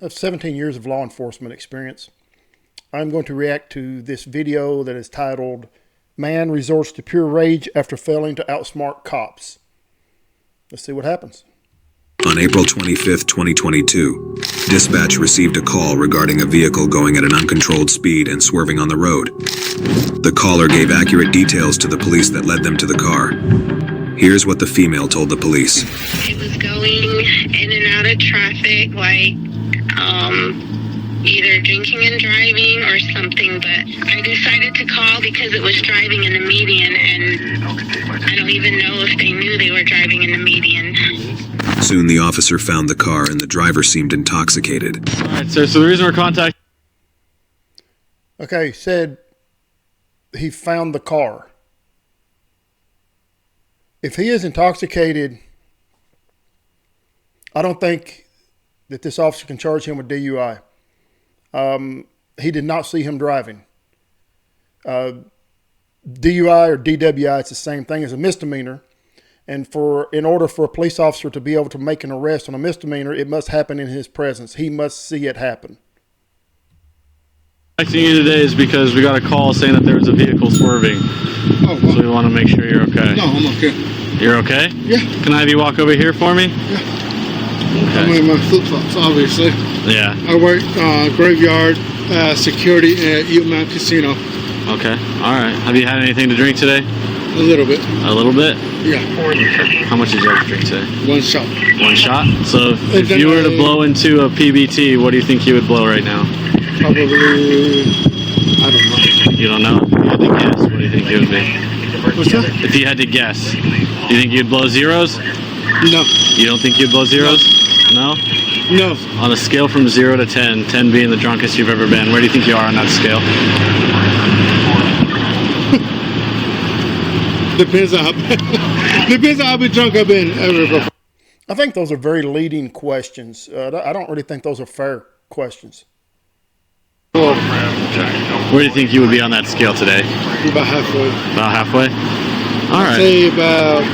I have 17 years of law enforcement experience. I'm going to react to this video that is titled, "Man Resorts to Pure Rage After Failing to Outsmart Cops." Let's see what happens. On April 25, 2022, dispatch received a call regarding a vehicle going at an uncontrolled speed and swerving on the road. The caller gave accurate details to the police that led them to the car. Here's what the female told the police. It was going in and out of traffic, like either drinking and driving or something, but I decided to call because it was driving in the median, and I don't even know if they knew they were driving in the median. Soon the officer found the car and the driver seemed intoxicated. All right, sir, so the reason we're contacting... Okay, said he found the car. If he is intoxicated, I don't think that this officer can charge him with DUI. He did not see him driving. DUI or DWI, it's the same thing as a misdemeanor. And in order for a police officer to be able to make an arrest on a misdemeanor, it must happen in his presence. He must see it happen. Contacting you today is because we got a call saying that there was a vehicle swerving. Oh, wow. So we want to make sure you're okay. No, I'm okay. You're okay? Yeah. Can I have you walk over here for me? Yeah. Okay. I'm wearing my flip-flops, obviously. Yeah. I work graveyard security at Utah Casino. Okay. All right. Have you had anything to drink today? A little bit. A little bit? Yeah. How much did you have to drink today? One shot. One shot? So if you were to blow into a PBT, what do you think you would blow right now? Probably, I don't know. You don't know? If you had to guess, what do you think it would be? What's that? If you had to guess, do you think you'd blow zeros? No. You don't think you'd blow zeros? No? No. On a scale from 0 to 10, 10 being the drunkest you've ever been, where do you think you are on that scale? Depends on how drunk I've been ever before. I think those are very leading questions. I don't really think those are fair questions. Well, Where do you think you would be on that scale today? about halfway. About halfway? All right. Say about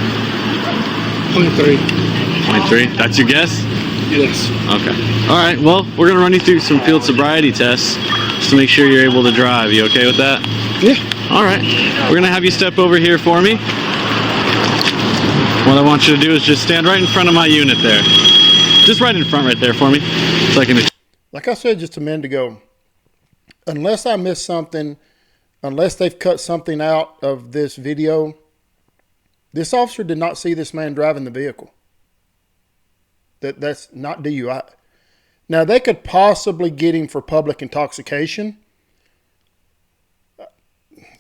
0.3. 0.3. That's your guess? Yes. Okay. All right. Well, we're going to run you through some field sobriety tests just to make sure you're able to drive. You okay with that? Yeah. All right. We're going to have you step over here for me. What I want you to do is just stand right in front of my unit there. Just right in front right there for me. So I can... Like I said just a minute ago, unless I missed something, unless they've cut something out of this video, this officer did not see this man driving the vehicle. That's not DUI. Now, they could possibly get him for public intoxication.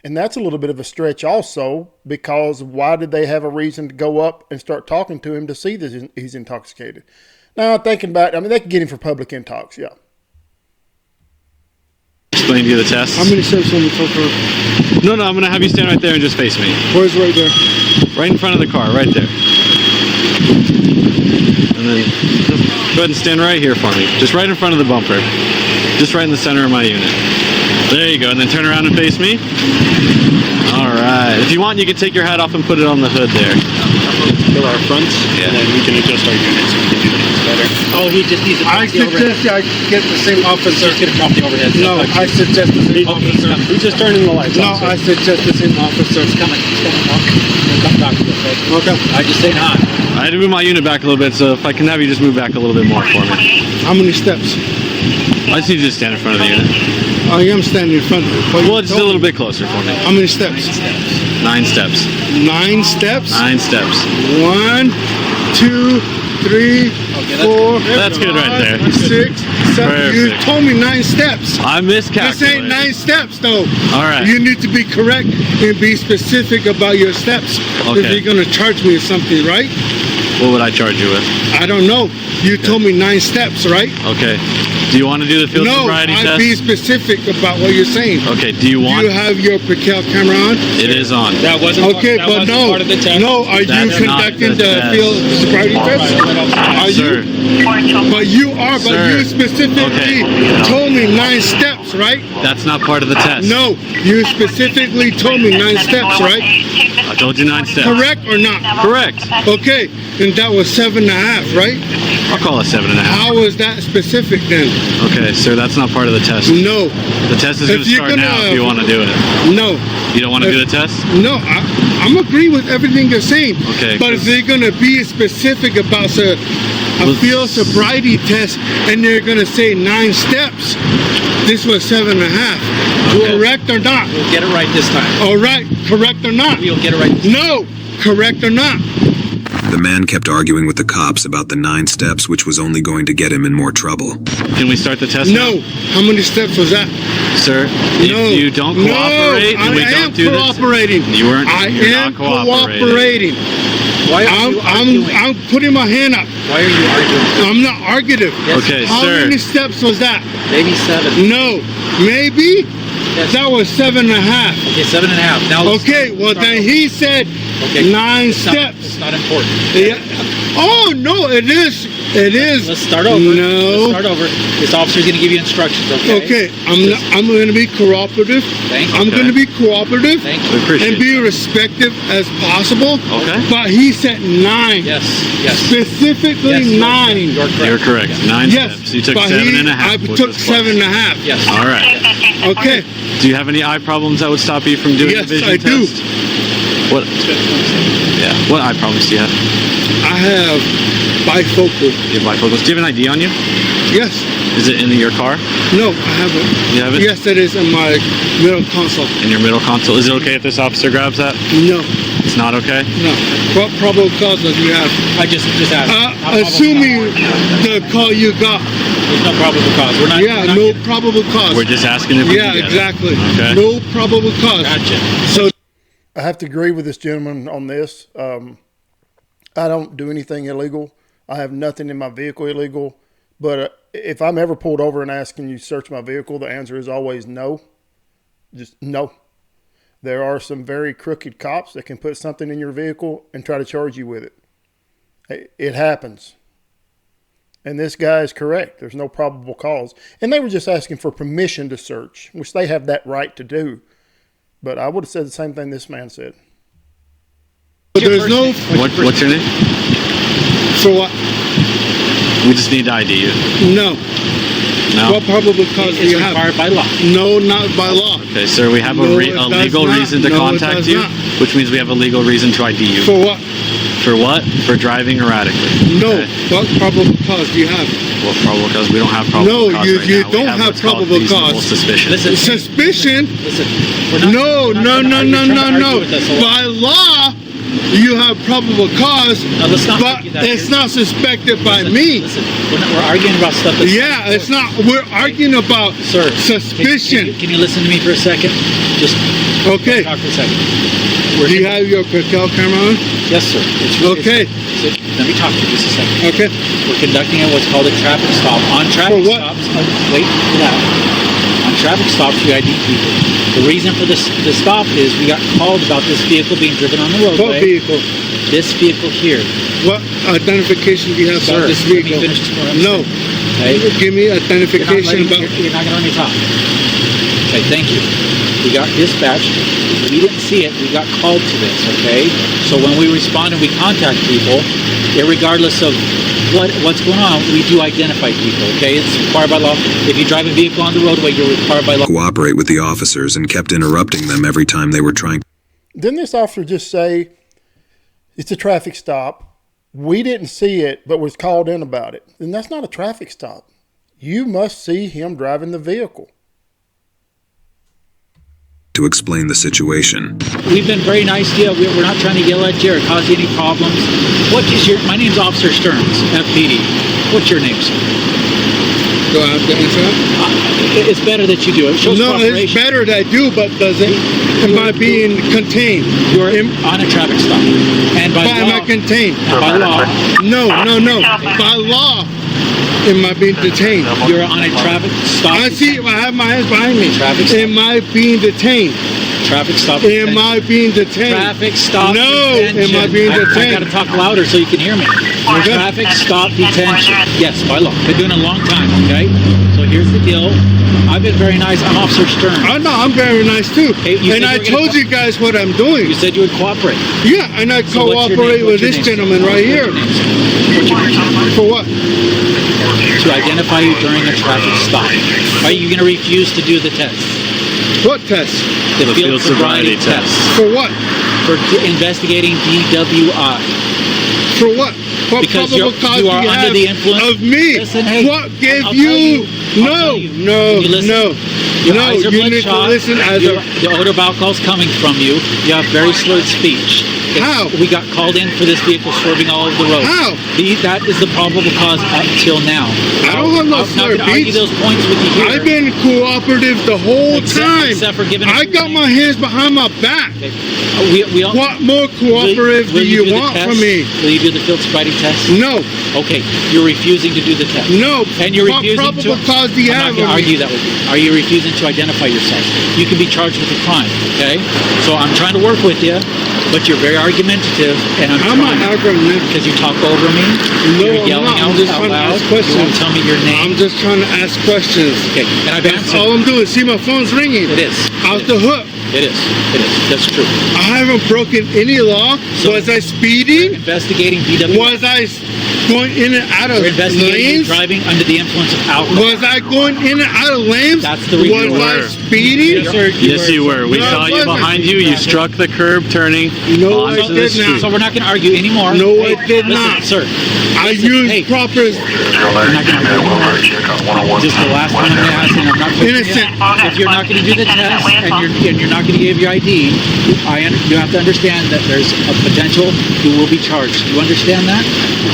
And that's a little bit of a stretch also, because why did they have a reason to go up and start talking to him to see that he's intoxicated? Now, thinking about it, I mean, they could get him for public intox, yeah. Explain to you the test. How many steps on the top of? No, I'm going to have you stand right there and just face me. Where's right there? Right in front of the car, right there. And then go ahead and stand right here for me. Just right in front of the bumper. Just right in the center of my unit. There you go. And then turn around and face me. All right. If you want, you can take your hat off and put it on the hood there. Fill our fronts, and then we can adjust our units. We can do things better. Oh, he just needs to I suggest I get the same officer. He's gonna drop the overhead. No, I suggest the same officer. He's just turning the lights No, on. I suggest the same officer. He's coming. He's coming. He'll come back to this, right? Okay. I just say hi. I had to move my unit back a little bit, so if I can have you just move back a little bit more for me. How many steps? I just need you to stand in front of the unit. I am standing in front of it. Well, just a little bit closer for me. How many steps? 9 steps. 9 steps? 9 steps. 1, 2, 3, 4. That's good right there. 6, 7. You Perfect. told me 9 steps. I miscalculated. This ain't 9 steps, though. All right. You need to be correct and be specific about your steps. Okay. If you're going to charge me with something, right? What would I charge you with? I don't know. You told me 9 steps, right? Okay. Do you want to do the field sobriety No, test? be specific about what you're saying. Okay. Do you want? Do you have your Percal camera on? It is on. That wasn't Okay, that but wasn't no, part of the test. no. Are you That's not conducting the the test. field sobriety test? Are Sir. you? But you are. But Sir. you specifically Okay. told me 9 steps. steps, right? That's not part of the test. No, you specifically told me 9 steps, right? I told you 9 steps. Correct or not? Correct. Okay, and that was 7.5, right? I'll call it 7.5. How was that specific then? Okay, sir, that's not part of the test. No, The test is going If to you're start now gonna- if you want to do it. no, You don't want to do the test? no. I'm agree with everything you're saying. Okay, But if 'cause- they're gonna be specific about a field sobriety test and they're gonna say 9 steps, this was 7.5. Okay. Correct or not? We'll get it right this time. All right, correct or not? We'll get it right. No, correct or not? The man kept arguing with the cops about the 9 steps, which was only going to get him in more trouble. Can we start the test now? No. How many steps was that? Sir, if No. you don't cooperate and we I am don't do this... cooperating. You weren't- I you're am not cooperating. cooperating. Why are you arguing? I'm putting my hand up. Why are you arguing? I'm not arguing. Okay, How sir. many steps was that? Maybe 7. No. Maybe? Yes. That was 7.5. Okay, 7.5. Now. let's- Okay, well start then over. he said Okay, 9 it's not- steps. It's not important. Yeah. Oh no, it is. It is. Let's start over. No. Let's start over. This officer's going to give you instructions. Okay. Okay, I'm going to be cooperative. Thank you. I'm Okay. going to be cooperative Thank We you. appreciate and be that. respectful as possible. Okay. But he said 9. Yes. Yes. Specifically Yes, 9. You're correct. You're correct. 9 Yes. steps. You took but 7.5. I which took was close. 7.5. Yes. All right. Okay. Do you have any eye problems that would stop you from doing Yes, the vision I do. test? What? Yeah. What eye problems do you have? I have bifocal. You have bifocals. Do you have an ID on you? Yes. Is it in your car? No, I haven't. You have it? Yes, it is in my middle console. In your middle console. Is it okay if this officer grabs that? No, It's not okay? no. What probable cause do you have? I just asked. Not probable Assuming cause. the call you got. There's no probable cause. We're not. Yeah, we're not no getting- probable cause. We're just asking if we Yeah, can get it. exactly. Okay. No probable cause. Gotcha. So I have to agree with this gentleman on this. I don't do anything illegal. I have nothing in my vehicle illegal. But if I'm ever pulled over and asked, can you search my vehicle? The answer is always no. Just no. There are some very crooked cops that can put something in your vehicle and try to charge you with it. It happens. And this guy is correct. There's no probable cause. And they were just asking for permission to search, which they have that right to do. But I would have said the same thing this man said. there's no. What's your name? So what? We just need to ID you. No. No? What probable cause do It's you have? required by law. No, not by law. Okay, sir, we have No, a it does legal not. reason to No, it contact does you, not. which means we have a legal reason to ID you. For what? For what? For driving erratically. No. Okay. What probable cause do you have? Well, probable cause. We don't have probable No, cause you- right you now. don't we have what's called probable reasonable cause. Suspicion. Listen. Suspicion? Listen. We're not, No, we're not no, trying to no, argue- no, trying to no, argue no. with us a lot. By law, you have probable cause, No, let's not but argue that. it's not suspected by Listen, me. Listen, we're arguing about stuff that's Yeah, it's not. We're arguing about Sir, suspicion. Can you listen to me for a second? Just Okay. talk for a second. Do you have your Krakel camera on? Yes, sir. Okay. Let me talk to you just a second. Okay. We're conducting what's called a traffic stop. On traffic For what? stops, wait for that. On traffic stops, we ID people. The reason for this the stop is we got called about this vehicle being driven on the What roadway. vehicle? This vehicle here. What identification do you have Sir, about this let me vehicle? finish what I'm No. Okay? Give me identification about. You're not going to let me talk. Okay, thank you. We got dispatched. We didn't see it. We got called to this, okay? So when we respond and we contact people, irregardless of what's going on, we do identify people, okay? It's required by law. If you drive a vehicle on the roadway, you're required by law. Cooperate with the officers and kept interrupting them every time they were trying. Didn't this officer just say it's a traffic stop? We didn't see it, but was called in about it. Then that's not a traffic stop. You must see him driving the vehicle. To explain the situation. We've been very nice to you. We're not trying to yell at you or cause you any problems. My name's Officer Stearns, FPD. What's your name, sir? Do I have to answer that? It's better that you do it. It shows No, it's cooperation. better that I do, but does it? Am I being contained? You're on a traffic stop. And by Am I law, contained? by law, No. By law, am I being detained? you're on a traffic stop. I see. I have my hands behind me. Traffic stop. Am I being detained? Traffic stop. Am I being detained? Traffic stop. No. Detention. Am I being I detained? gotta talk louder so you can hear me. Okay. Traffic stop detention. Yes, by law. Been doing it a long time. Okay. So here's the deal. I've been very nice. I'm Officer Stern. I know, I'm very nice too. Hey, you and said I you were gonna told you guys what I'm doing. You said you would cooperate. Yeah, and I So what's your cooperate name? with What's this your name, gentleman sir? right here. What's your name? For what? To identify you during a traffic stop. Are you going to refuse to do the test? What test? The field sobriety test. For what? For investigating DWI. For what? What Because probable you cause are do you under have the influence. of me? Listen, hey, what gave I'll you? tell No, you. no, Can you listen? no. Your No, eyes are you need to bloodshot. listen as a... The odor of alcohol is coming from you. You have very slurred speech. How? We got called in for this vehicle swerving all over the road. How? That is the probable cause up till now. I don't have no I'm not slurred going to argue speech. those points with you here. I've been cooperative the whole time. except for giving us I your got name. my hands behind my back. Okay. We all, What more cooperative will do you do the want test? from me? Will you do the field sobriety test? No, Okay, you're refusing to do the test. no. And you're What refusing probable to. cause do you I'm have not going to of me? argue that with you. Are you refusing to identify yourself? You can be charged with a crime. Okay, so I'm trying to work with you, but you're very argumentative, and I'm not arguing. because you talk over me. No, You're I'm yelling not. I'm out, just out trying to loud. ask You questions. won't tell me your name. I'm just trying to ask questions. Okay, and I've That's answered. all I'm doing. See, my phone's ringing. It is. Out It the is. hook. It is. It is. That's true. I haven't broken any law. So- Was I speeding? Investigating DWI. Was I going in and out of We're investigating you lanes? driving under the influence of alcohol. Was I going in and out of lanes? That's the reason Was you I were. speeding? Yes, sir. Yes, you were. We No, I saw you wasn't. behind you. You struck the curb turning No, I onto the did not. street. So we're not going to argue anymore. No, Hey, I did listen, not. sir. I Listen, used hey, proper we're not going to argue anymore. Just the last one I'm going to ask, and I'm not pushing innocent. you. If you're not going to do the test and you're not going to give your ID, you have to understand that there's a potential you will be charged. You understand that?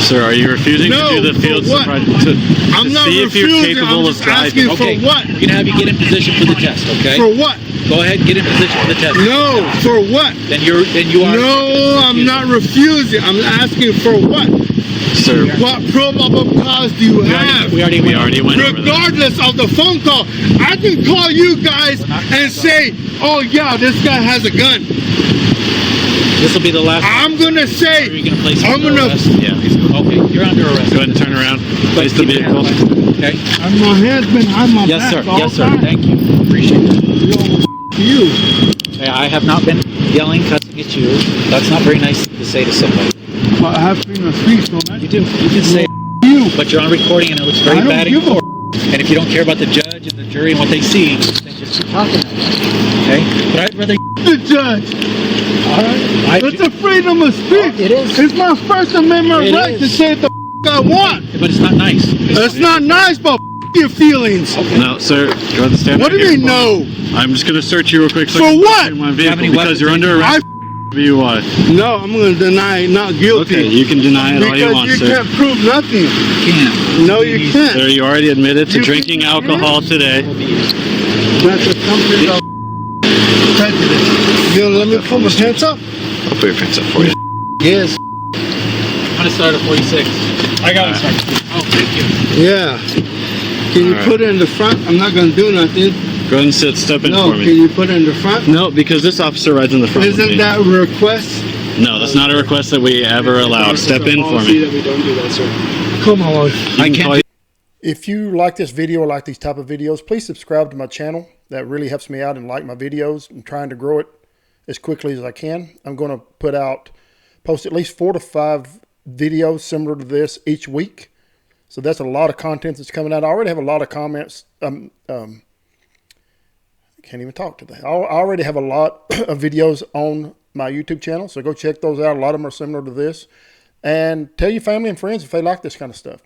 Sir, are you refusing No, to do the for field what? sobriety to I'm not see if you're refusing. capable I'm of just driving? asking for Okay. what? We're going to have you get in position for the test. Okay. For what? Go ahead and get in position for the test. No, for what? Then you are. No, I'm not refusing. I'm asking for what? Sir, What probable cause do you have? We already went went over that. Regardless of the phone call, I can call you guys and say, oh yeah, this guy has a gun. This will be the last. I'm gonna say, Are you going to place him I'm under gonna- arrest? Yeah, he's going. Okay, you're under arrest. Go ahead and turn around. Place the Keep your vehicle. hands up, okay. and my hand's been behind my Yes, back sir. the Yes, sir. whole time. Thank you. Appreciate it. You. Hey, I have not been yelling, cussing at you. That's not very nice to say to somebody. I have freedom of speech, don't I? You do. You can say, You. but you're on recording and it looks very I don't bad in give a court. And if you don't care about the judge and the jury and what they see, then just keep talking. Okay? But I'd rather. The judge. All right. It's a freedom of speech. It is. It's my First Amendment It right to is. say the I want. But it's not nice. It's not nice, but your feelings. No, sir. Go ahead and stand What do right you here mean, for me. no? I'm just going to search you real quick. So For I can what? put you in my you have vehicle any because you're weapons? under arrest. DUI. No, I'm going to deny not guilty. Okay, you can deny it all you because want, you sir. can't prove nothing. You can't. No, you can't. Sir, you already admitted to You drinking can- alcohol today. That's a company of prejudice. You gonna let me pull my pants up? I'll put your pants up for you. Yes. I'm going to start at 46. I got it, sir. Oh, thank you. Yeah. Can you All right. put it in the front? I'm not gonna do nothing. Go ahead and sit. Step in No, for can me. you put it in the front? No, because this officer rides in the front with Isn't me. that a request? No, that's not a request that we ever allow. Step in for Policy me. that we don't do that, sir. Come on. I can't. If you like this video or like these type of videos, please subscribe to my channel. That really helps me out and like my videos. I'm trying to grow it as quickly as I can. I'm going to post at least 4 to 5 videos similar to this each week. So that's a lot of content that's coming out. I already have a lot of comments. I can't even talk today. I already have a lot of videos on my YouTube channel. So go check those out. A lot of them are similar to this. And tell your family and friends if they like this kind of stuff.